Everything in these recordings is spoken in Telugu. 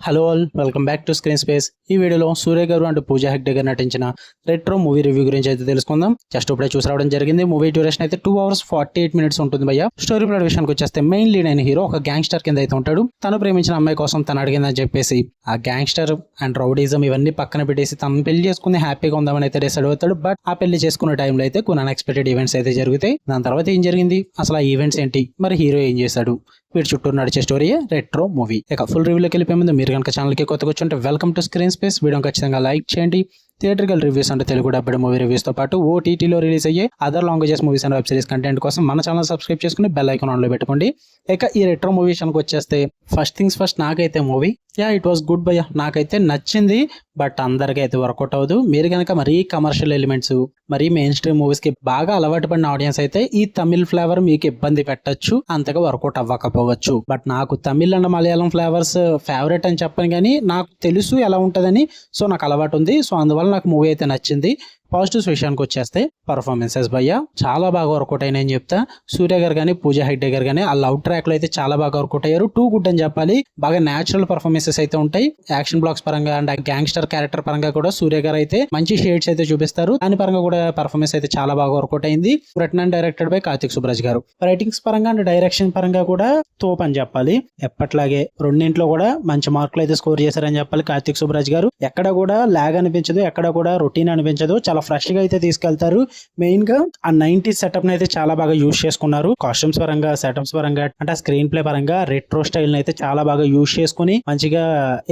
Hello all, welcome back to screen space. ఈ వీడియోలో సూర్య గారు అండ్ పూజా హెగ్డే గారు నటించిన రెట్రో మూవీ రివ్యూ గురించి అయితే తెలుసుకుందాం. జస్ట్ ఇప్పుడే చూసి రావడం జరిగింది. మూవీ డ్యూరేషన్ అయితే 2 hours 48 minutes ఉంటుంది భయ్య. స్టోరీ ప్లాట్ విషయానికి వచ్చేస్తే మెయిన్ లీడ్ అయిన హీరో ఒక గ్యాంగ్స్టర్ కింద అయితే ఉంటాడు. తను ప్రేమించిన అమ్మాయి కోసం తను అడిగిందని చెప్పేసి ఆ గ్యాంగ్స్టర్ అండ్ రౌడీజం ఇవన్నీ పక్కన పెట్టేసి తను పెళ్లి చేసుకుని హ్యాపీగా ఉందామని అయితే డిసైడ్ అవుతాడు. బట్ ఆ పెళ్లి చేసుకునే టైంలో అయితే కొన్ని అన్ఎక్స్పెక్టెడ్ ఈవెంట్స్ అయితే జరుగుతాయి. దాని తర్వాత ఏం జరిగింది, అసలు ఆ ఈవెంట్స్ ఏంటి, మరి హీరో ఏం చేశాడు, వీటి చుట్టూ నడిచే స్టోరీ రెట్రో మూవీ. ఇక ఫుల్ రివ్యూలోకి వెళ్ళిపోయే ముందు మీరు కనుక ఛానల్కి కొత్తగా వచ్చుంటే welcome to screen space. Video ఖచ్చితంగా లైక్ చేయండి. థియేట్రికల్ రివ్యూస్ అంటే తెలుగు డబ్బెడ్ మూవీ రివ్యూస్ తో పాటు ఓటీటీలో రిలీజ్ అయ్యే other languages movies and web series content కోసం మన ఛానల్ సబ్స్క్రైబ్ చేసుకుని బెల్ ఐకాన్ ఆన్ లో పెట్టుకోండి. ఇక ఈ రెట్రో మూవీ విషయానికి వచ్చేస్తే ఫస్ట్ థింగ్స్ ఫస్ట్, నాకైతే మూవీ ఇట్ వాస్ గుడ్ భయ్య, నాకైతే నచ్చింది. బట్ అందరికీ అయితే వర్కౌట్ అవ్వదు. మీరు కనుక మరీ కమర్షియల్ ఎలిమెంట్స్, మరీ మెయిన్ స్ట్రీమ్ మూవీస్ కి బాగా అలవాటు పడిన ఆడియన్స్ అయితే ఈ తమిళ్ ఫ్లేవర్ మీకు ఇబ్బంది పెట్టచ్చు, అంతగా వర్కౌట్ అవ్వకపోవచ్చు. బట్ నాకు Tamil and Malayalam flavours favourite అని చెప్పను, కానీ నాకు తెలుసు ఎలా ఉంటుందని. సో నాకు అలవాటు ఉంది. సో అందువల్ల నాకు మూవీ అయితే నచ్చింది. పాజిటివ్స్ విషయానికి వచ్చేస్తే పర్ఫార్మెన్సెస్ భయ్య చాలా బాగా వర్కౌట్ అయినాయని చెప్తా. సూర్య గారు కానీ పూజా హెగ్డే గారు కానీ ఆ లవ్ ట్రాక్ లో అయితే చాలా బాగా వర్కౌట్ అయ్యారు. టూ గుడ్ అని చెప్పాలి. బాగా న్యాచురల్ పర్ఫార్మెన్సెస్ అయితే ఉంటాయి. యాక్షన్ బ్లాక్స్ పరంగా అండ్ గ్యాంగ్స్టర్ క్యారెక్టర్ పరంగా కూడా సూర్య గారు అయితే మంచి షేడ్స్ అయితే చూపిస్తారు. దాని పరంగా కూడా పర్ఫార్మెన్స్ అయితే చాలా బాగా వర్కౌట్ అయింది. Written and directed by Karthik Subraj గారు. రైటింగ్స్ పరంగా అండ్ డైరెక్షన్ పరంగా కూడా తోప్ అని చెప్పాలి. ఎప్పట్లాగే రెండింట్లో కూడా మంచి మార్కులు అయితే స్కోర్ చేశారని చెప్పాలి కార్తిక్ సుబ్రాజ్ గారు. ఎక్కడ కూడా లాగ్ అనిపించదు, ఎక్కడ కూడా రొటీన్ అనిపించదు. చాలా ఫ్రెష్ గా అయితే తీసుకెళ్తారు. మెయిన్ గా ఆ 90s సెటప్ అయితే చాలా బాగా యూజ్ చేసుకున్నారు. కాస్ట్యూమ్స్ పరంగా, సెటప్స్ పరంగా, అంటే స్క్రీన్ ప్లే పరంగా రెట్రో స్టైల్ అయితే చాలా బాగా యూజ్ చేసుకుని మంచిగా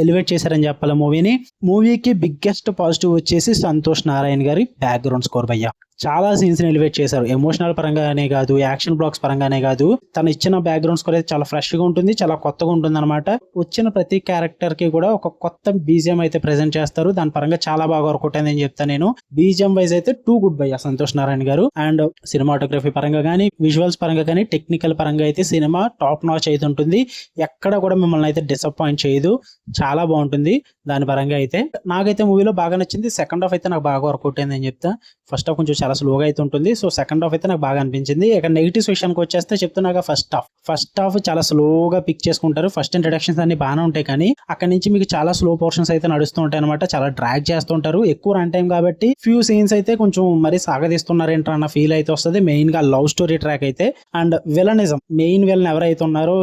ఎలివేట్ చేశారని చెప్పాలి మూవీని. మూవీకి బిగ్గెస్ట్ పాజిటివ్ వచ్చేసి సంతోష్ నారాయణ గారి బ్యాక్గ్రౌండ్ స్కోర్ భయ్య. చాలా సీన్స్ ని ఎలివేట్ చేశారు. ఎమోషనల్ పరంగానే కాదు, యాక్షన్ బ్లాక్స్ పరంగానే కాదు. తను ఇచ్చిన బ్యాక్గ్రౌండ్ స్కోర్ అయితే చాలా ఫ్రెష్ గా ఉంటుంది, చాలా కొత్తగా ఉంటుంది అనమాట. వచ్చిన ప్రతి క్యారెక్టర్ కి కూడా ఒక కొత్త బీజిఎం అయితే ప్రెజెంట్ చేస్తారు. దాని పరంగా చాలా బాగా వర్కౌట్ అయిందని చెప్తాను నేను. బీజిఎం వైజ్ అయితే too good by Santosh Narayana గారు. అండ్ సినిమాటోగ్రఫీ పరంగా కానీ, విజువల్స్ పరంగా కానీ, టెక్నికల్ పరంగా అయితే సినిమా టాప్ నాచ్ అయితే ఉంటుంది. ఎక్కడ కూడా మిమ్మల్ని అయితే డిసప్పాయింట్ చేయదు, చాలా బాగుంటుంది. దాని పరంగా అయితే నాకైతే మూవీలో బాగా నచ్చింది. సెకండ్ హాఫ్ అయితే నాకు బాగా వర్కౌట్ అయిందని చెప్తా. ఫస్ట్ హాఫ్ కొంచెం చాలా స్లోగా అయితే ఉంటుంది. సో సెకండ్ హాఫ్ అయితే నాకు బాగా అనిపించింది. ఇక నెగిటివ్స్ విషయానికి వచ్చేస్తే చెప్తున్నాగా, ఫస్ట్ హాఫ్ చాలా స్లోగా పిక్ చేసుకుంటారు. ఫస్ట్ ఇంట్రడక్షన్స్ అన్ని బాగానే ఉంటాయి, కానీ అక్కడ నుంచి మీకు చాలా స్లో పోర్షన్స్ అయితే నడుస్తూ ఉంటాయి అనమాట. చాలా డ్రాగ్ చేస్తుంటారు. ఎక్కువ రన్ టైం కాబట్టి ఫ్యూ సీన్స్ అయితే కొంచెం మరి సాగదీస్తున్నారేంట్రా అన్న ఫీల్ అయితే వస్తుంది. మెయిన్ గా లవ్ స్టోరీ ట్రాక్ అయితే అండ్ విలనిజం, మెయిన్ విలన్ ఎవరైతే ఉన్నారో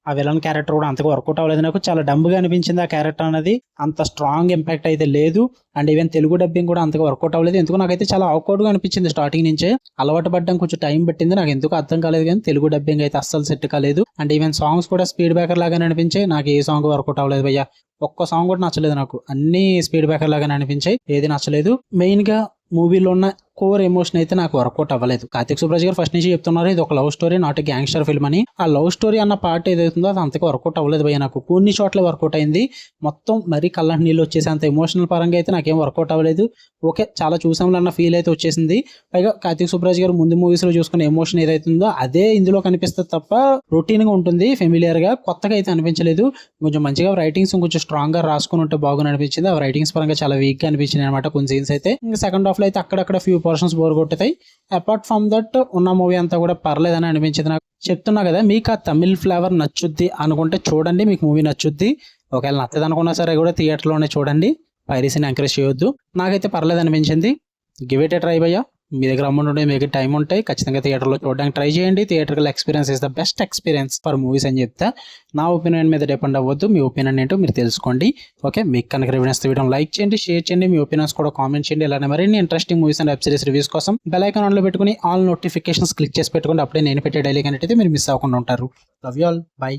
ఆ విలన్ క్యారెక్టర్ కూడా అంతగా వర్కౌట్ అవ్వలేదు. నాకు చాలా డంబ్గా అనిపించింది ఆ క్యారెక్టర్ అనేది. అంత స్ట్రాంగ్ ఇంపాక్ట్ అయితే లేదు. అండ్ ఈవెన్ తెలుగు డబ్బింగ్ కూడా అంతగా వర్కౌట్ అవ్వలేదు. ఎందుకు నాకైతే చాలా awkward గా అనిపించింది. స్టార్టింగ్ నుంచే అలవాటు పడ్డం కొంచెం టైం పట్టింది. నాకు ఎందుకు అర్థం కాలేదు, కానీ తెలుగు డబ్బింగ్ అయితే అస్సలు సెట్ కాలేదు. అండ్ ఈవెన్ సాంగ్స్ కూడా స్పీడ్ బ్రేకర్ లాగానే అనిపించాయి. నాకు ఏ సాంగ్ వర్కౌట్ అవ్వలేదు భయ్య. ఒక్క సాంగ్ కూడా నచ్చలేదు నాకు. అన్ని స్పీడ్ బ్రేకర్ లాగానే అనిపించాయి, ఏది నచ్చలేదు. మెయిన్ గా మూవీలో ఉన్న కోర్ ఎమోషన్ అయితే నాకు వర్కౌట్ అవ్వలేదు. కార్తిక్ సుబ్రాజ్ గారు ఫస్ట్ నుంచి చెప్తున్నారు ఇది ఒక love story, not gangster film అని. ఆ లవ్ స్టోరీ అన్న పార్ట్ ఏదైతుందో అది అంతగా వర్కౌట్ అవ్వలేదు భయ్య. నాకు కొన్ని చోట్ల వర్కౌట్ అయింది. మొత్తం మరీ కళ్ళ నీళ్ళు వచ్చేసి అంత ఎమోషనల్ పరంగా అయితే నాకేం వర్కౌట్ అవ్వలేదు. ఓకే, చాలా చూసాంలో అన్న ఫీల్ అయితే వచ్చేసింది. పైగా కార్తిక్ సుబ్రాజ్ గారు ముందు మూవీస్ లో చూసుకున్న ఎమోషన్ ఏదైతుందో అదే ఇందులో కనిపిస్తుంది తప్ప రొటీన్ గా ఉంటుంది, ఫెమిలియర్ గా. కొత్తగా అయితే అనిపించలేదు. కొంచెం మంచిగా రైటింగ్స్ కొంచెం స్ట్రాంగ్ గా రాసుకుని ఉంటే బాగుని అనిపించింది. ఆ రైటింగ్స్ పరంగా చాలా వీక్ గా అనిపించింది అనమాట కొన్ని సీన్స్ అయితే. ఇంకా సెకండ్ హాఫ్ లో అయితే అక్కడక్కడ ఫ్యూ పోర్షన్స్ బోర్ కొట్టుతాయి. అపార్ట్ ఫ్రమ్ దట్ ఉన్న మూవీ అంతా కూడా పర్లేదని అనిపించింది నాకు. చెప్తున్నా కదా, మీకు ఆ తమిళ్ ఫ్లేవర్ నచ్చుద్ది అనుకుంటే చూడండి, మీకు మూవీ నచ్చుద్ది. ఒకవేళ నచ్చదు అనుకున్నా సరే కూడా థియేటర్లోనే చూడండి, పైరసీని ఎంకరేజ్ చేయొద్దు. నాకైతే పర్లేదు అనిపించింది. గివ్ ఇట్ ఏ ట్రై భయ్యా. మీ దగ్గర అమౌంట్ ఉంటే, మీకు టైం ఉంటాయి, ఖచ్చితంగా థియేటర్లో చూడడానికి ట్రై చేయండి. Theatrical experience is the best experience for movies అని చెప్తా. నా ఒపీనియన్ మీద డిపెండ్ అవ్వద్దు, మీ ఒపీనియన్ ఏంటో మీరు తెలుసుకోండి. ఓకే, మీకు కనుక రివ్యూస్ వీడియో లైక్ చేయండి, షేర్ చేయండి, మీ ఒపీనియన్స్ కూడా కామెంట్ చేయండి. అలానే మరిన్ని interesting movies and web series reviews కోసం బెల్ ఐకాన్ ఆన్లో పెట్టుకుని ఆల్ నోటిఫికేషన్స్ క్లిక్ చేసి పెట్టుకోండి. అప్పుడే నేను పెట్టే డైలీ కనెక్ట్ అయితే మీరు మిస్ అవ్వకుండా ఉంటారు. Love you all, by.